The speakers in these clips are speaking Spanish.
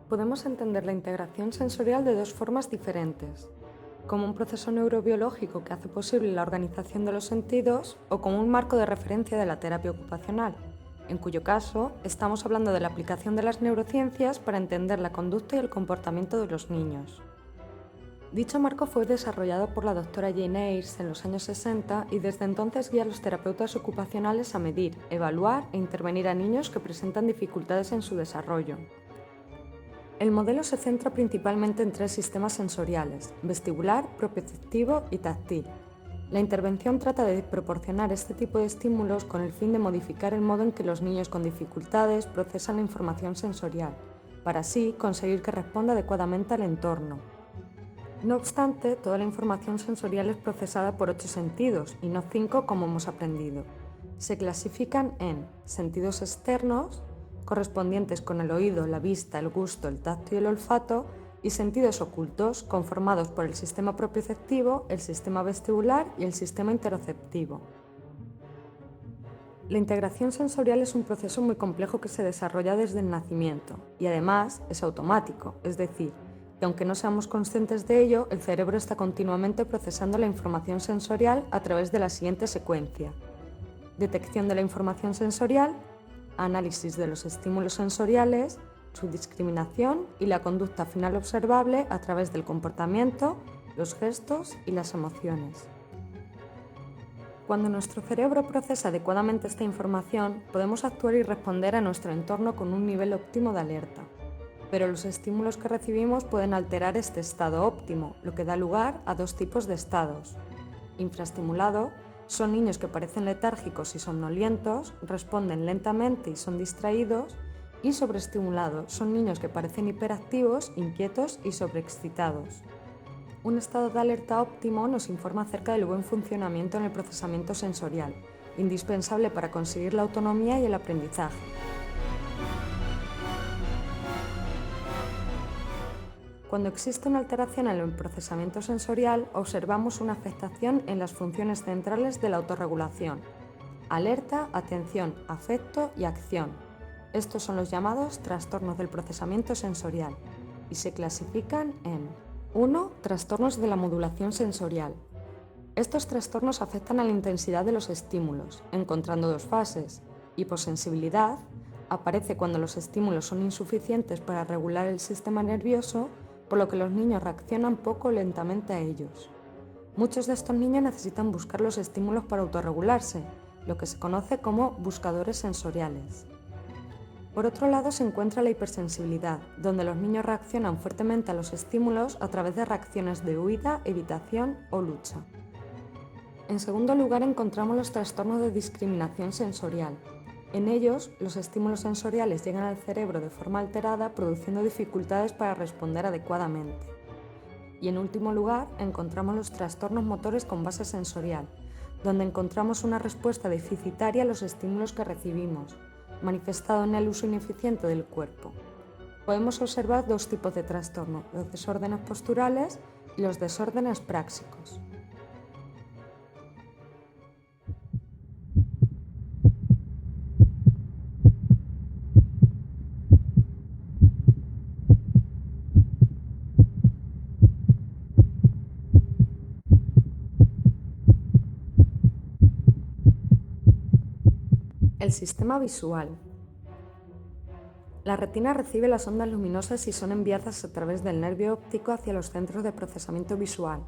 Podemos entender la integración sensorial de dos formas diferentes, como un proceso neurobiológico que hace posible la organización de los sentidos o como un marco de referencia de la terapia ocupacional, en cuyo caso estamos hablando de la aplicación de las neurociencias para entender la conducta y el comportamiento de los niños. Dicho marco fue desarrollado por la doctora Jane Ayres en los años 60 y desde entonces guía a los terapeutas ocupacionales a medir, evaluar e intervenir a niños que presentan dificultades en su desarrollo. El modelo se centra principalmente en tres sistemas sensoriales: vestibular, propioceptivo y táctil. La intervención trata de proporcionar este tipo de estímulos con el fin de modificar el modo en que los niños con dificultades procesan la información sensorial, para así conseguir que responda adecuadamente al entorno. No obstante, toda la información sensorial es procesada por 8 sentidos y no 5 como hemos aprendido. Se clasifican en sentidos externos, correspondientes con el oído, la vista, el gusto, el tacto y el olfato, y sentidos ocultos, conformados por el sistema propioceptivo, el sistema vestibular y el sistema interoceptivo. La integración sensorial es un proceso muy complejo que se desarrolla desde el nacimiento y además es automático, es decir, que aunque no seamos conscientes de ello, el cerebro está continuamente procesando la información sensorial a través de la siguiente secuencia: detección de la información sensorial, análisis de los estímulos sensoriales, su discriminación y la conducta final observable a través del comportamiento, los gestos y las emociones. Cuando nuestro cerebro procesa adecuadamente esta información, podemos actuar y responder a nuestro entorno con un nivel óptimo de alerta. Pero los estímulos que recibimos pueden alterar este estado óptimo, lo que da lugar a dos tipos de estados. Infraestimulado son niños que parecen letárgicos y somnolientos, responden lentamente y son distraídos, y sobreestimulados son niños que parecen hiperactivos, inquietos y sobreexcitados. Un estado de alerta óptimo nos informa acerca del buen funcionamiento en el procesamiento sensorial, indispensable para conseguir la autonomía y el aprendizaje. Cuando existe una alteración en el procesamiento sensorial, observamos una afectación en las funciones centrales de la autorregulación: alerta, atención, afecto y acción. Estos son los llamados trastornos del procesamiento sensorial y se clasifican en 1. Trastornos de la modulación sensorial. Estos trastornos afectan a la intensidad de los estímulos, encontrando dos fases. Hiposensibilidad aparece cuando los estímulos son insuficientes para regular el sistema nervioso, por lo que los niños reaccionan poco o lentamente a ellos. Muchos de estos niños necesitan buscar los estímulos para autorregularse, lo que se conoce como buscadores sensoriales. Por otro lado se encuentra la hipersensibilidad, donde los niños reaccionan fuertemente a los estímulos a través de reacciones de huida, evitación o lucha. En segundo lugar encontramos los trastornos de discriminación sensorial. En ellos, los estímulos sensoriales llegan al cerebro de forma alterada, produciendo dificultades para responder adecuadamente. Y en último lugar, encontramos los trastornos motores con base sensorial, donde encontramos una respuesta deficitaria a los estímulos que recibimos, manifestado en el uso ineficiente del cuerpo. Podemos observar dos tipos de trastorno: los desórdenes posturales y los desórdenes práxicos. El sistema visual. La retina recibe las ondas luminosas y son enviadas a través del nervio óptico hacia los centros de procesamiento visual,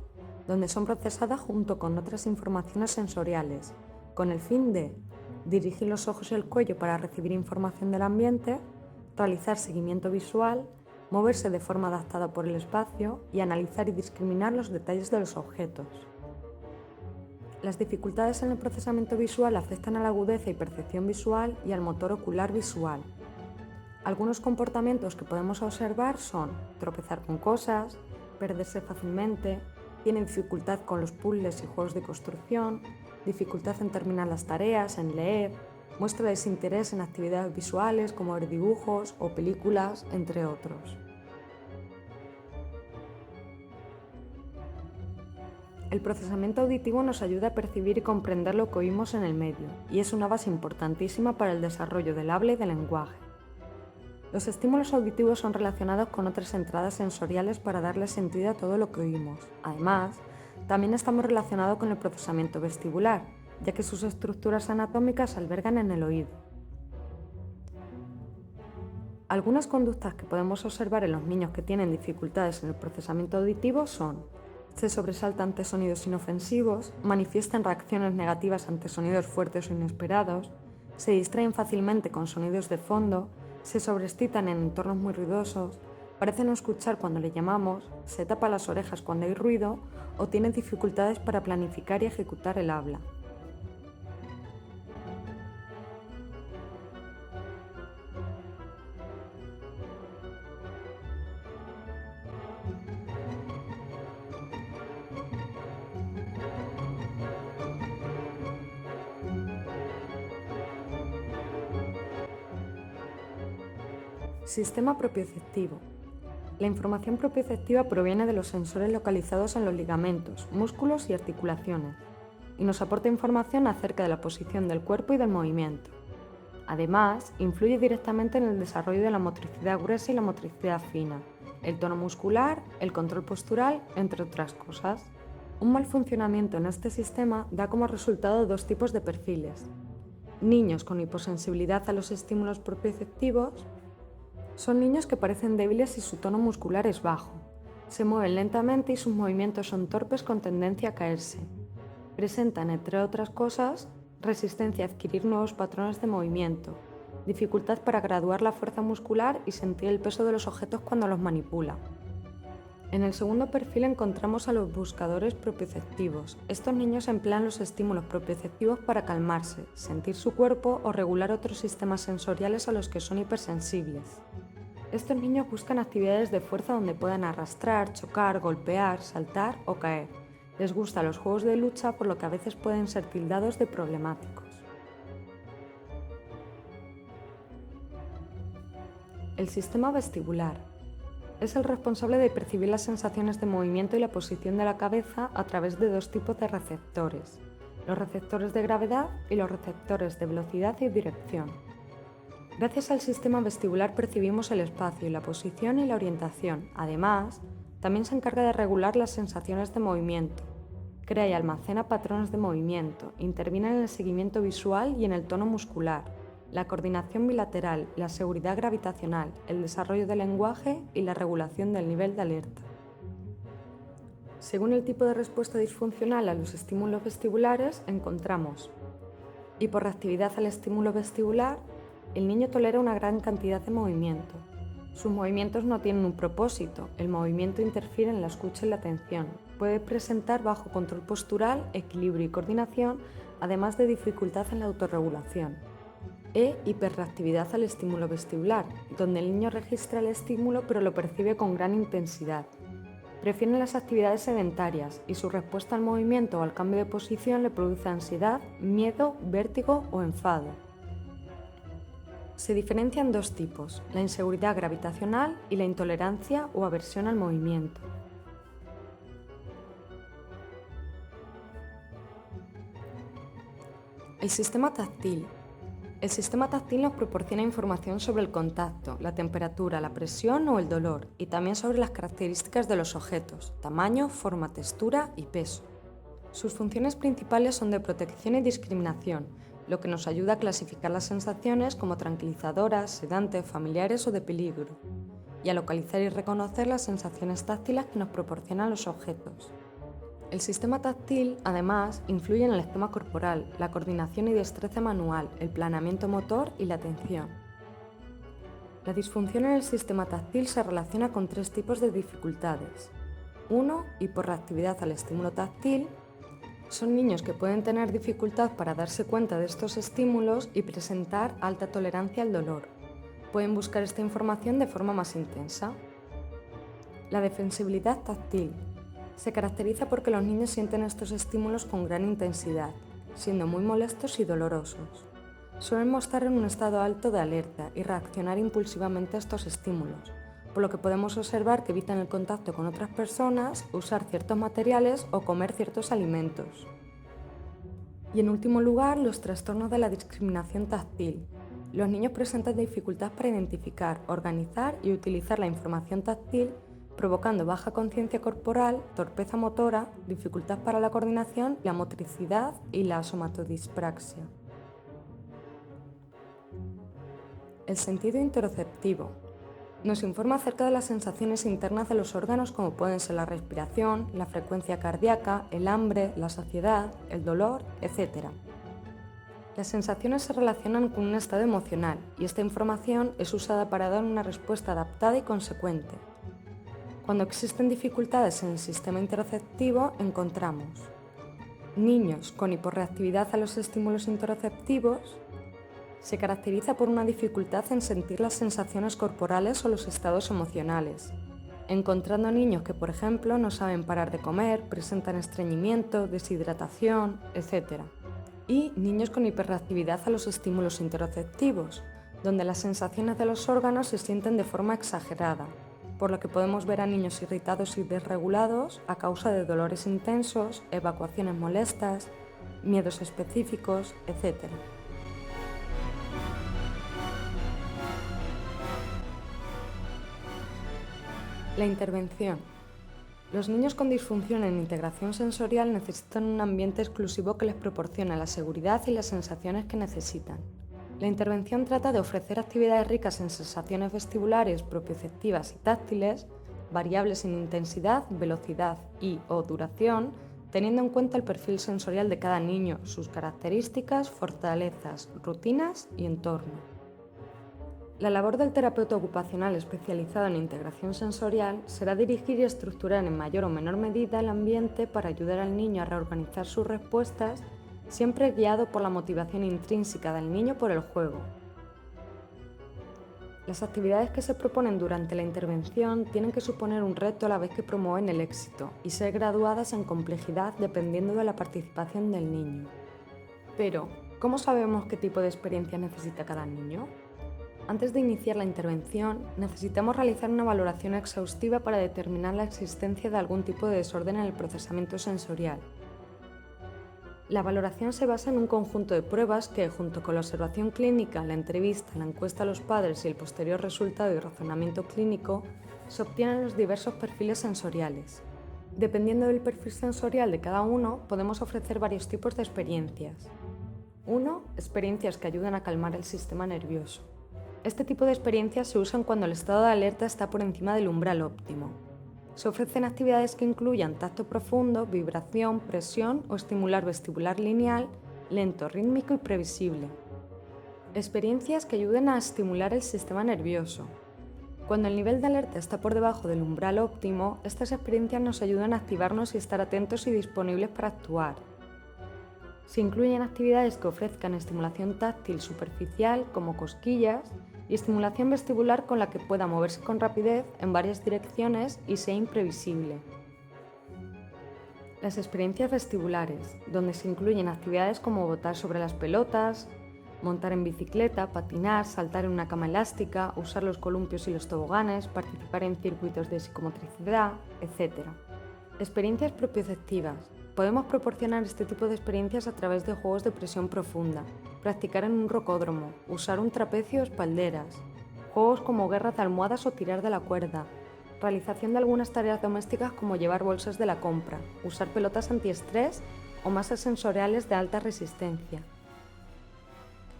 donde son procesadas junto con otras informaciones sensoriales, con el fin de dirigir los ojos y el cuello para recibir información del ambiente, realizar seguimiento visual, moverse de forma adaptada por el espacio y analizar y discriminar los detalles de los objetos. Las dificultades en el procesamiento visual afectan a la agudeza y percepción visual y al motor ocular visual. Algunos comportamientos que podemos observar son tropezar con cosas, perderse fácilmente, tienen dificultad con los puzzles y juegos de construcción, dificultad en terminar las tareas, en leer, muestra desinterés en actividades visuales como ver dibujos o películas, entre otros. El procesamiento auditivo nos ayuda a percibir y comprender lo que oímos en el medio, y es una base importantísima para el desarrollo del habla y del lenguaje. Los estímulos auditivos son relacionados con otras entradas sensoriales para darle sentido a todo lo que oímos. Además, también estamos relacionados con el procesamiento vestibular, ya que sus estructuras anatómicas se albergan en el oído. Algunas conductas que podemos observar en los niños que tienen dificultades en el procesamiento auditivo son: se sobresaltan ante sonidos inofensivos, manifiestan reacciones negativas ante sonidos fuertes o inesperados, se distraen fácilmente con sonidos de fondo, se sobreexcitan en entornos muy ruidosos, parecen no escuchar cuando le llamamos, se tapa las orejas cuando hay ruido o tienen dificultades para planificar y ejecutar el habla. Sistema propioceptivo. La información propioceptiva proviene de los sensores localizados en los ligamentos, músculos y articulaciones, y nos aporta información acerca de la posición del cuerpo y del movimiento. Además, influye directamente en el desarrollo de la motricidad gruesa y la motricidad fina, el tono muscular, el control postural, entre otras cosas. Un mal funcionamiento en este sistema da como resultado dos tipos de perfiles: niños con hiposensibilidad a los estímulos propioceptivos. Son niños que parecen débiles y su tono muscular es bajo. Se mueven lentamente y sus movimientos son torpes con tendencia a caerse. Presentan, entre otras cosas, resistencia a adquirir nuevos patrones de movimiento, dificultad para graduar la fuerza muscular y sentir el peso de los objetos cuando los manipula. En el segundo perfil encontramos a los buscadores propioceptivos. Estos niños emplean los estímulos propioceptivos para calmarse, sentir su cuerpo o regular otros sistemas sensoriales a los que son hipersensibles. Estos niños buscan actividades de fuerza donde puedan arrastrar, chocar, golpear, saltar o caer. Les gustan los juegos de lucha, por lo que a veces pueden ser tildados de problemáticos. El sistema vestibular es el responsable de percibir las sensaciones de movimiento y la posición de la cabeza a través de dos tipos de receptores: los receptores de gravedad y los receptores de velocidad y dirección. Gracias al sistema vestibular percibimos el espacio, la posición y la orientación. Además, también se encarga de regular las sensaciones de movimiento. Crea y almacena patrones de movimiento, interviene en el seguimiento visual y en el tono muscular, la coordinación bilateral, la seguridad gravitacional, el desarrollo del lenguaje y la regulación del nivel de alerta. Según el tipo de respuesta disfuncional a los estímulos vestibulares, encontramos hiporreactividad al estímulo vestibular. El niño tolera una gran cantidad de movimiento. Sus movimientos no tienen un propósito, el movimiento interfiere en la escucha y la atención. Puede presentar bajo control postural, equilibrio y coordinación, además de dificultad en la autorregulación. Hiperreactividad al estímulo vestibular, donde el niño registra el estímulo pero lo percibe con gran intensidad. Prefiere las actividades sedentarias y su respuesta al movimiento o al cambio de posición le produce ansiedad, miedo, vértigo o enfado. Se diferencian dos tipos: la inseguridad gravitacional y la intolerancia o aversión al movimiento. El sistema táctil. El sistema táctil nos proporciona información sobre el contacto, la temperatura, la presión o el dolor, y también sobre las características de los objetos: tamaño, forma, textura y peso. Sus funciones principales son de protección y discriminación, lo que nos ayuda a clasificar las sensaciones como tranquilizadoras, sedantes, familiares o de peligro, y a localizar y reconocer las sensaciones táctiles que nos proporcionan los objetos. El sistema táctil, además, influye en el esquema corporal, la coordinación y destreza manual, el planeamiento motor y la atención. La disfunción en el sistema táctil se relaciona con tres tipos de dificultades. 1. Hiporreactividad al estímulo táctil. Son niños que pueden tener dificultad para darse cuenta de estos estímulos y presentar alta tolerancia al dolor. Pueden buscar esta información de forma más intensa. La defensibilidad táctil se caracteriza porque los niños sienten estos estímulos con gran intensidad, siendo muy molestos y dolorosos. Suelen mostrar en un estado alto de alerta y reaccionar impulsivamente a estos estímulos, por lo que podemos observar que evitan el contacto con otras personas, usar ciertos materiales o comer ciertos alimentos. Y en último lugar, los trastornos de la discriminación táctil. Los niños presentan dificultad para identificar, organizar y utilizar la información táctil, provocando baja conciencia corporal, torpeza motora, dificultad para la coordinación, la motricidad y la somatodispraxia. El sentido interoceptivo nos informa acerca de las sensaciones internas de los órganos, como pueden ser la respiración, la frecuencia cardíaca, el hambre, la saciedad, el dolor, etc. Las sensaciones se relacionan con un estado emocional y esta información es usada para dar una respuesta adaptada y consecuente. Cuando existen dificultades en el sistema interoceptivo, encontramos niños con hiporreactividad a los estímulos interoceptivos. Se caracteriza por una dificultad en sentir las sensaciones corporales o los estados emocionales, encontrando niños que, por ejemplo, no saben parar de comer, presentan estreñimiento, deshidratación, etc. Y niños con hiperreactividad a los estímulos interoceptivos, donde las sensaciones de los órganos se sienten de forma exagerada, por lo que podemos ver a niños irritados y desregulados a causa de dolores intensos, evacuaciones molestas, miedos específicos, etc. La intervención. Los niños con disfunción en integración sensorial necesitan un ambiente exclusivo que les proporcione la seguridad y las sensaciones que necesitan. La intervención trata de ofrecer actividades ricas en sensaciones vestibulares, propioceptivas y táctiles, variables en intensidad, velocidad y/o duración, teniendo en cuenta el perfil sensorial de cada niño, sus características, fortalezas, rutinas y entorno. La labor del terapeuta ocupacional especializado en integración sensorial será dirigir y estructurar en mayor o menor medida el ambiente para ayudar al niño a reorganizar sus respuestas, siempre guiado por la motivación intrínseca del niño por el juego. Las actividades que se proponen durante la intervención tienen que suponer un reto a la vez que promueven el éxito y ser graduadas en complejidad dependiendo de la participación del niño. Pero, ¿cómo sabemos qué tipo de experiencia necesita cada niño? Antes de iniciar la intervención, necesitamos realizar una valoración exhaustiva para determinar la existencia de algún tipo de desorden en el procesamiento sensorial. La valoración se basa en un conjunto de pruebas que, junto con la observación clínica, la entrevista, la encuesta a los padres y el posterior resultado y razonamiento clínico, se obtienen los diversos perfiles sensoriales. Dependiendo del perfil sensorial de cada uno, podemos ofrecer varios tipos de experiencias. 1. Experiencias que ayudan a calmar el sistema nervioso. Este tipo de experiencias se usan cuando el estado de alerta está por encima del umbral óptimo. Se ofrecen actividades que incluyan tacto profundo, vibración, presión o estimular vestibular lineal, lento, rítmico y previsible. Experiencias que ayuden a estimular el sistema nervioso. Cuando el nivel de alerta está por debajo del umbral óptimo, estas experiencias nos ayudan a activarnos y estar atentos y disponibles para actuar. Se incluyen actividades que ofrezcan estimulación táctil superficial, como cosquillas, y estimulación vestibular con la que pueda moverse con rapidez en varias direcciones y sea imprevisible. Las experiencias vestibulares, donde se incluyen actividades como botar sobre las pelotas, montar en bicicleta, patinar, saltar en una cama elástica, usar los columpios y los toboganes, participar en circuitos de psicomotricidad, etc. Experiencias propioceptivas. Podemos proporcionar este tipo de experiencias a través de juegos de presión profunda, practicar en un rocódromo, usar un trapecio o espalderas, juegos como guerra de almohadas o tirar de la cuerda, realización de algunas tareas domésticas como llevar bolsas de la compra, usar pelotas antiestrés o masas sensoriales de alta resistencia.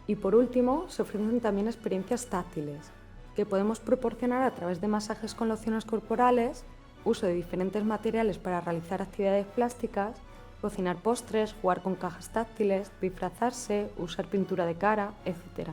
Y por último, se ofrecen también experiencias táctiles, que podemos proporcionar a través de masajes con lociones corporales, uso de diferentes materiales para realizar actividades plásticas, cocinar postres, jugar con cajas táctiles, disfrazarse, usar pintura de cara, etc.